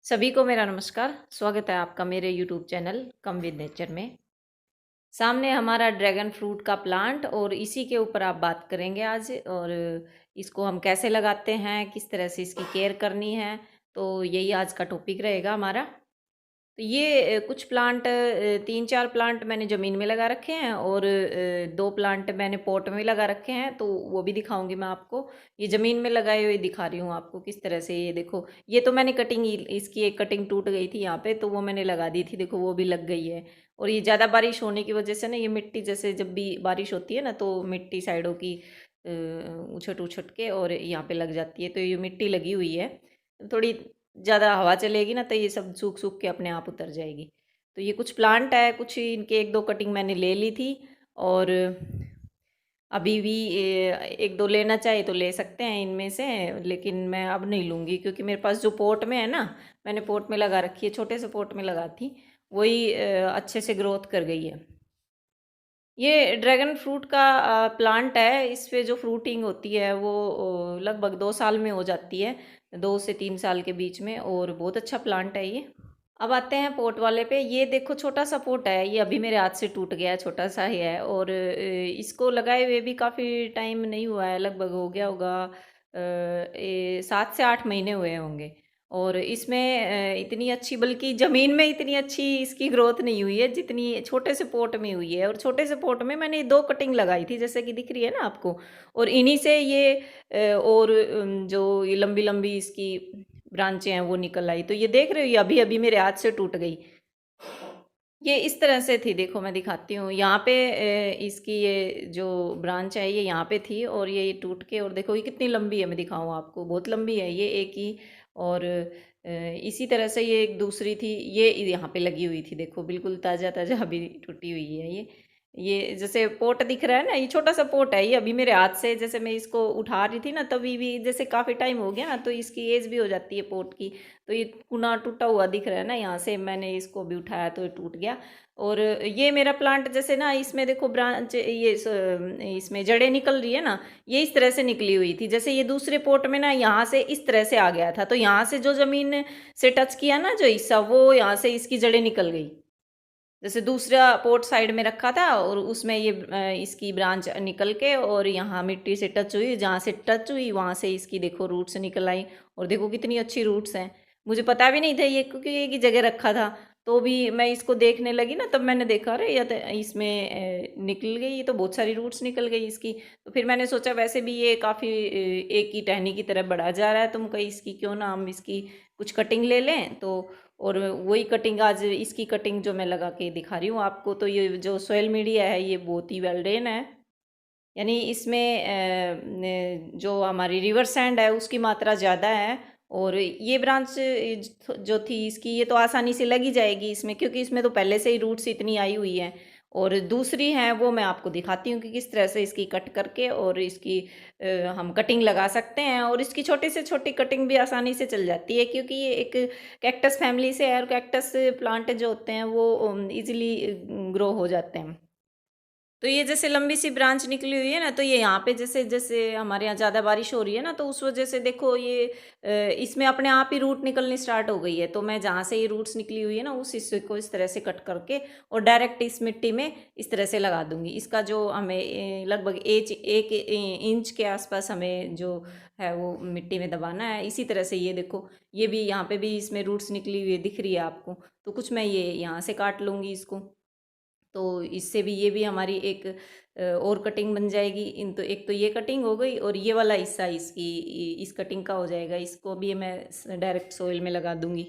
सभी को मेरा नमस्कार। स्वागत है आपका मेरे YouTube channel come with nature में। सामने हमारा ड्रैगन फ्रूट का प्लांट और इसी के ऊपर आप बात करेंगे आज। और इसको हम कैसे लगाते हैं, किस तरह से इसकी केयर करनी है, तो यही आज का टॉपिक रहेगा हमारा। तो ये कुछ प्लांट 3-4 प्लांट मैंने ज़मीन में लगा रखे हैं और 2 प्लांट मैंने पॉट में लगा रखे हैं, तो वो भी दिखाऊंगी मैं आपको। ये ज़मीन में लगाए हुए दिखा रही हूँ आपको किस तरह से। ये देखो, ये तो मैंने कटिंग, इसकी एक कटिंग टूट गई थी यहाँ पे, तो वो मैंने लगा दी थी। देखो वो भी लग गई है। और ये ज़्यादा बारिश होने की वजह से ना, ये मिट्टी जैसे जब भी बारिश होती है ना, तो मिट्टी साइडों की उछट उछट के और यहाँ पे लग जाती है। तो ये मिट्टी लगी हुई है, थोड़ी ज़्यादा हवा चलेगी ना तो ये सब सूख सूख के अपने आप उतर जाएगी। तो ये कुछ प्लांट है, कुछ इनके 1-2 कटिंग मैंने ले ली थी। और अभी भी 1-2 लेना चाहे तो ले सकते हैं इनमें से, लेकिन मैं अब नहीं लूँगी क्योंकि मेरे पास जो पॉट में है ना, मैंने पॉट में लगा रखी है, छोटे से पॉट में लगा थी, वही अच्छे से ग्रोथ कर गई है। ये ड्रैगन फ्रूट का प्लांट है। इस पे जो फ्रूटिंग होती है वो लगभग 2 साल में हो जाती है, 2 से 3 साल के बीच में, और बहुत अच्छा प्लांट है ये। अब आते हैं पोट वाले पे। ये देखो छोटा सा पोट है, ये अभी मेरे हाथ से टूट गया है, छोटा सा ही है। और इसको लगाए हुए भी काफ़ी टाइम नहीं हुआ है, लगभग हो गया होगा 7 से 8 महीने हुए होंगे। और इसमें इतनी अच्छी, बल्कि ज़मीन में इतनी अच्छी इसकी ग्रोथ नहीं हुई है जितनी छोटे से पोट में हुई है। और छोटे से पोट में मैंने 2 कटिंग लगाई थी, जैसे कि दिख रही है ना आपको। और इन्हीं से ये और जो ये लंबी लंबी इसकी ब्रांचें हैं वो निकल आई। तो ये देख रहे हो, ये अभी अभी मेरे हाथ से टूट गई। ये इस तरह से थी, देखो मैं दिखाती हूँ। यहाँ पे इसकी ये जो ब्रांच है ये यहाँ पे थी, और ये टूट के, और देखो ये कितनी लंबी है, मैं दिखाऊँ आपको, बहुत लंबी है ये एक ही। और इसी तरह से ये एक दूसरी थी, ये यहाँ पे लगी हुई थी, देखो बिल्कुल ताज़ा ताज़ा अभी टूटी हुई है ये जैसे पोट दिख रहा है ना, ये छोटा सा पोट है। ये अभी मेरे हाथ से, जैसे मैं इसको उठा रही थी ना, तभी भी जैसे काफ़ी टाइम हो गया ना, तो इसकी एज भी हो जाती है पोट की। तो ये कुना टूटा हुआ दिख रहा है ना, यहाँ से मैंने इसको भी उठाया तो ये टूट गया। और ये मेरा प्लांट जैसे ना, इसमें देखो ब्रांच, ये इसमें जड़ें निकल रही है ना, ये इस तरह से निकली हुई थी। जैसे ये दूसरे पोट में ना, यहाँ से इस तरह से आ गया था, तो यहाँ से जो ज़मीन से टच किया ना जो हिस्सा, वो यहाँ से इसकी जड़ें निकल गई। जैसे दूसरा पोर्ट साइड में रखा था और उसमें ये इसकी ब्रांच निकल के और यहाँ मिट्टी से टच हुई, जहाँ से टच हुई वहाँ से इसकी देखो रूट्स निकल आई। और देखो कितनी अच्छी रूट्स हैं। मुझे पता भी नहीं था ये, क्योंकि एक ही जगह रखा था। तो भी मैं इसको देखने लगी ना, तब मैंने देखा, अरे या तो इसमें निकल गई, ये तो बहुत सारी रूट्स निकल गई इसकी। तो फिर मैंने सोचा वैसे भी ये काफ़ी एक ही टहनी की तरह बढ़ा जा रहा है, तो कहीं इसकी क्यों ना हम इसकी कुछ कटिंग ले लें। तो और वही कटिंग, आज इसकी कटिंग जो मैं लगा के दिखा रही हूँ आपको। तो ये जो सोयल मीडिया है ये बहुत ही वेल ड्रेन है, यानी इसमें जो हमारी रिवर सैंड है उसकी मात्रा ज़्यादा है। और ये ब्रांच जो थी इसकी, ये तो आसानी से लगी जाएगी इसमें, क्योंकि इसमें तो पहले से ही रूट्स इतनी आई हुई हैं। और दूसरी है वो मैं आपको दिखाती हूँ कि किस तरह से इसकी कट करके और इसकी हम कटिंग लगा सकते हैं। और इसकी छोटी से छोटी कटिंग भी आसानी से चल जाती है, क्योंकि ये एक कैक्टस फैमिली से है, और कैक्टस प्लांट जो होते हैं वो इजीली ग्रो हो जाते हैं। तो ये जैसे लंबी सी ब्रांच निकली हुई है ना, तो ये यहाँ पे जैसे जैसे हमारे यहाँ ज़्यादा बारिश हो रही है ना, तो उस वजह से देखो ये इसमें अपने आप ही रूट निकलनी स्टार्ट हो गई है। तो मैं जहाँ से ये रूट्स निकली हुई है ना, उस हिस्से को इस तरह से कट करके और डायरेक्ट इस मिट्टी में इस तरह से लगा दूंगी। इसका जो हमें लगभग 1 इंच के आसपास हमें जो है वो मिट्टी में दबाना है। इसी तरह से ये देखो, ये भी यहाँ पे भी इसमें रूट्स निकली हुई दिख रही है आपको। तो कुछ मैं ये यहाँ से काट लूँगी इसको, तो इससे भी ये भी हमारी एक और कटिंग बन जाएगी। इन तो एक तो ये कटिंग हो गई, और ये वाला हिस्सा इसकी इस कटिंग का हो जाएगा। इसको भी मैं डायरेक्ट सोइल में लगा दूंगी।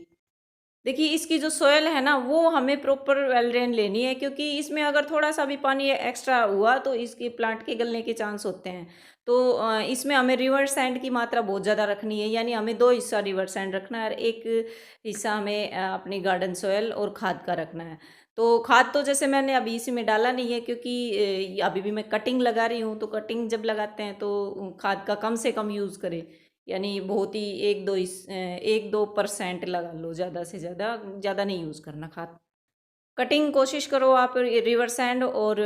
देखिए इसकी जो सोयल है ना, वो हमें प्रॉपर वेल ड्रेन लेनी है, क्योंकि इसमें अगर थोड़ा सा भी पानी एक्स्ट्रा हुआ तो इसके प्लांट के गलने के चांस होते हैं। तो इसमें हमें रिवर सैंड की मात्रा बहुत ज़्यादा रखनी है, यानी हमें 2 हिस्सा रिवर सैंड रखना है और एक हिस्सा हमें अपनी गार्डन सोयल और खाद का रखना है। तो खाद तो जैसे मैंने अभी इसी में डाला नहीं है, क्योंकि अभी भी मैं कटिंग लगा रही हूँ। तो कटिंग जब लगाते हैं तो खाद का कम से कम यूज़ करें, यानी बहुत ही 1-2% लगा लो, ज़्यादा से ज़्यादा, ज़्यादा नहीं यूज़ करना खाद। कटिंग कोशिश करो आप रिवर सैंड और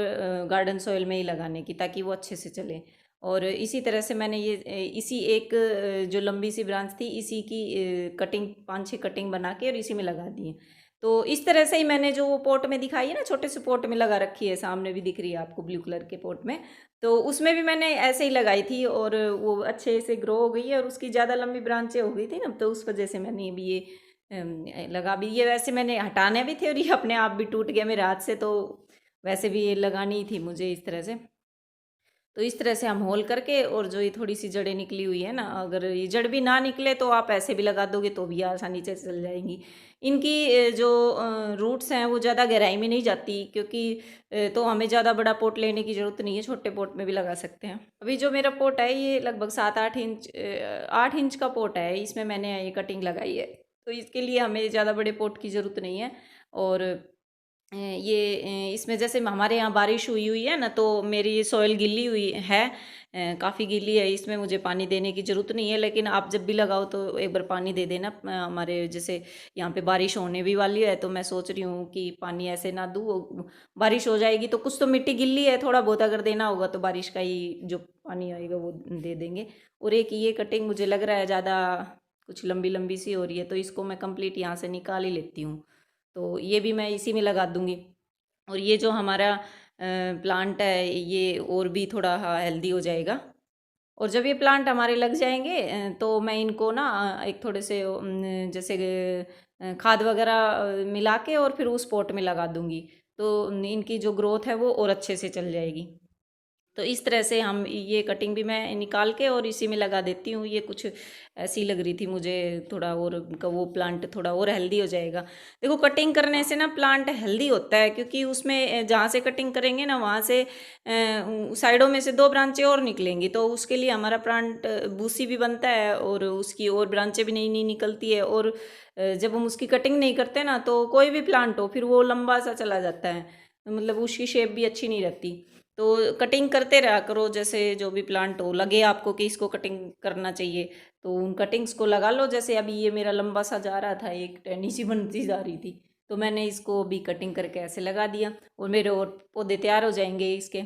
गार्डन सॉइल में ही लगाने की, ताकि वो अच्छे से चले। और इसी तरह से मैंने ये इसी एक जो लंबी सी ब्रांच थी इसी की कटिंग 5-6 कटिंग बना के और इसी में लगा दी है। तो इस तरह से ही मैंने जो वो पॉट में दिखाई है ना, छोटे से पॉट में लगा रखी है, सामने भी दिख रही है आपको ब्लू कलर के पॉट में, तो उसमें भी मैंने ऐसे ही लगाई थी और वो अच्छे से ग्रो हो गई है और उसकी ज़्यादा लंबी ब्रांचें हो गई थी ना, तो उस वजह से मैंने भी ये लगा भी, ये वैसे मैंने हटाने भी थे और ये अपने आप भी टूट गया मेरे हाथ से, तो वैसे भी ये लगानी ही थी मुझे इस तरह से। तो इस तरह से हम होल करके, और जो ये थोड़ी सी जड़ें निकली हुई है ना, अगर ये जड़ भी ना निकले तो आप ऐसे भी लगा दोगे तो भी आसानी से चल जाएंगी। इनकी जो रूट्स हैं वो ज़्यादा गहराई में नहीं जाती, क्योंकि तो हमें ज़्यादा बड़ा पोट लेने की ज़रूरत नहीं है, छोटे पोट में भी लगा सकते हैं। अभी जो मेरा पोट है ये लगभग 7-8 इंच 8 इंच का पोट है, इसमें मैंने ये कटिंग लगाई है, तो इसके लिए हमें ज़्यादा बड़े पोट की ज़रूरत नहीं है। और इसमें जैसे हमारे यहाँ बारिश हुई हुई है ना, तो मेरी सॉइल गीली हुई है, काफ़ी गीली है, इसमें मुझे पानी देने की ज़रूरत नहीं है, लेकिन आप जब भी लगाओ तो एक बार पानी दे देना। हमारे जैसे यहाँ पे बारिश होने भी वाली है, तो मैं सोच रही हूँ कि पानी ऐसे ना दूँ, बारिश हो जाएगी तो कुछ तो मिट्टी गिल्ली है, थोड़ा बहुत अगर देना होगा तो बारिश का ही जो पानी आएगा वो दे देंगे। और एक ये कटिंग मुझे लग रहा है ज़्यादा कुछ लंबी लंबी सी हो रही है, तो इसको मैं कंप्लीट यहाँ से निकाल ही लेती हूँ, तो ये भी मैं इसी में लगा दूँगी। और ये जो हमारा प्लांट है ये और भी थोड़ा हाँ हेल्दी हो जाएगा। और जब ये प्लांट हमारे लग जाएंगे तो मैं इनको ना एक थोड़े से जैसे खाद वगैरह मिला के और फिर उस पॉट में लगा दूंगी, तो इनकी जो ग्रोथ है वो और अच्छे से चल जाएगी। तो इस तरह से हम ये कटिंग भी मैं निकाल के और इसी में लगा देती हूँ। ये कुछ ऐसी लग रही थी मुझे, थोड़ा और उनका वो प्लांट थोड़ा और हेल्दी हो जाएगा। देखो कटिंग करने से ना प्लांट हेल्दी होता है, क्योंकि उसमें जहाँ से कटिंग करेंगे ना वहाँ से साइडों में से 2 ब्रांचें और निकलेंगी, तो उसके लिए हमारा प्लांट बूसी भी बनता है और उसकी और ब्रांचें भी नई नई निकलती है। और जब हम उसकी कटिंग नहीं करते ना, तो कोई भी प्लांट हो फिर वो लंबा सा चला जाता है, मतलब उसकी शेप भी अच्छी नहीं रहती। तो कटिंग करते रहा करो, जैसे जो भी प्लांट हो लगे आपको कि इसको कटिंग करना चाहिए, तो उन कटिंग्स को लगा लो। जैसे अभी ये मेरा लंबा सा जा रहा था, एक टहनी सी बनती जा रही थी, तो मैंने इसको भी कटिंग करके ऐसे लगा दिया और मेरे और पौधे तैयार हो जाएंगे इसके।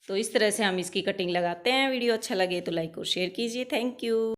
तो इस तरह से हम इसकी कटिंग लगाते हैं। वीडियो अच्छा लगे तो लाइक और शेयर कीजिए। Thank you.